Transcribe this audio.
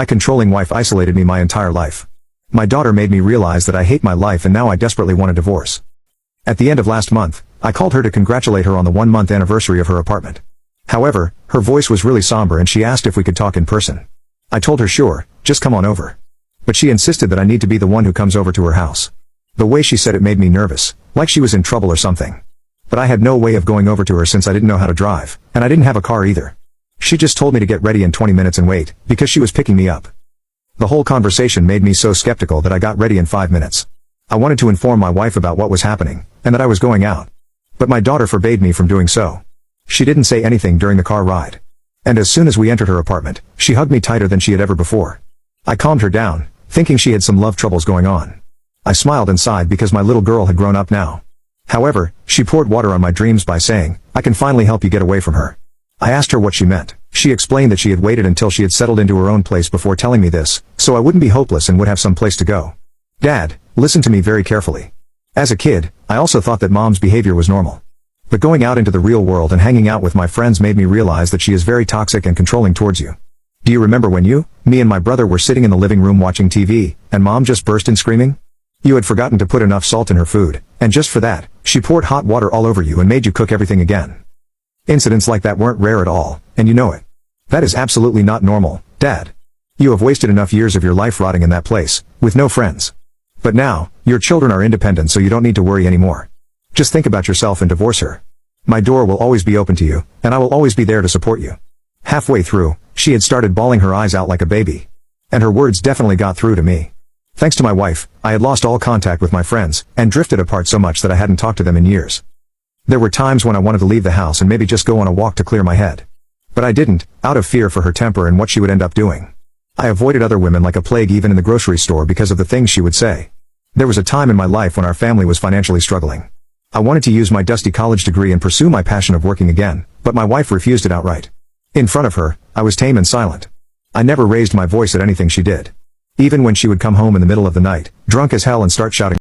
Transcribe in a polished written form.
My controlling wife isolated me my entire life. My daughter made me realize that I hate my life and now I desperately want a divorce. At the end of last month, I called her to congratulate her on the 1-month anniversary of her apartment. However, her voice was really somber and she asked if we could talk in person. I told her sure, just come on over. But she insisted that I need to be the one who comes over to her house. The way she said it made me nervous, like she was in trouble or something. But I had no way of going over to her since I didn't know how to drive, and I didn't have a car either. She just told me to get ready in 20 minutes and wait, because she was picking me up. The whole conversation made me so skeptical that I got ready in 5 minutes. I wanted to inform my wife about what was happening, and that I was going out. But my daughter forbade me from doing so. She didn't say anything during the car ride. And as soon as we entered her apartment, she hugged me tighter than she had ever before. I calmed her down, thinking she had some love troubles going on. I smiled inside because my little girl had grown up now. However, she poured water on my dreams by saying, "I can finally help you get away from her." I asked her what she meant. She explained that she had waited until she had settled into her own place before telling me this, so I wouldn't be hopeless and would have some place to go. Dad, listen to me very carefully. As a kid, I also thought that Mom's behavior was normal. But going out into the real world and hanging out with my friends made me realize that she is very toxic and controlling towards you. Do you remember when me and my brother were sitting in the living room watching TV, and Mom just burst in screaming? You had forgotten to put enough salt in her food, and just for that, she poured hot water all over you and made you cook everything again. Incidents like that weren't rare at all, and you know it. That is absolutely not normal, Dad. You have wasted enough years of your life rotting in that place, with no friends. But now, your children are independent so you don't need to worry anymore. Just think about yourself and divorce her. My door will always be open to you, and I will always be there to support you. Halfway through, she had started bawling her eyes out like a baby. And her words definitely got through to me. Thanks to my wife, I had lost all contact with my friends, and drifted apart so much that I hadn't talked to them in years. There were times when I wanted to leave the house and maybe just go on a walk to clear my head. But I didn't, out of fear for her temper and what she would end up doing. I avoided other women like a plague even in the grocery store because of the things she would say. There was a time in my life when our family was financially struggling. I wanted to use my dusty college degree and pursue my passion of working again, but my wife refused it outright. In front of her, I was tame and silent. I never raised my voice at anything she did. Even when she would come home in the middle of the night, drunk as hell and start shouting,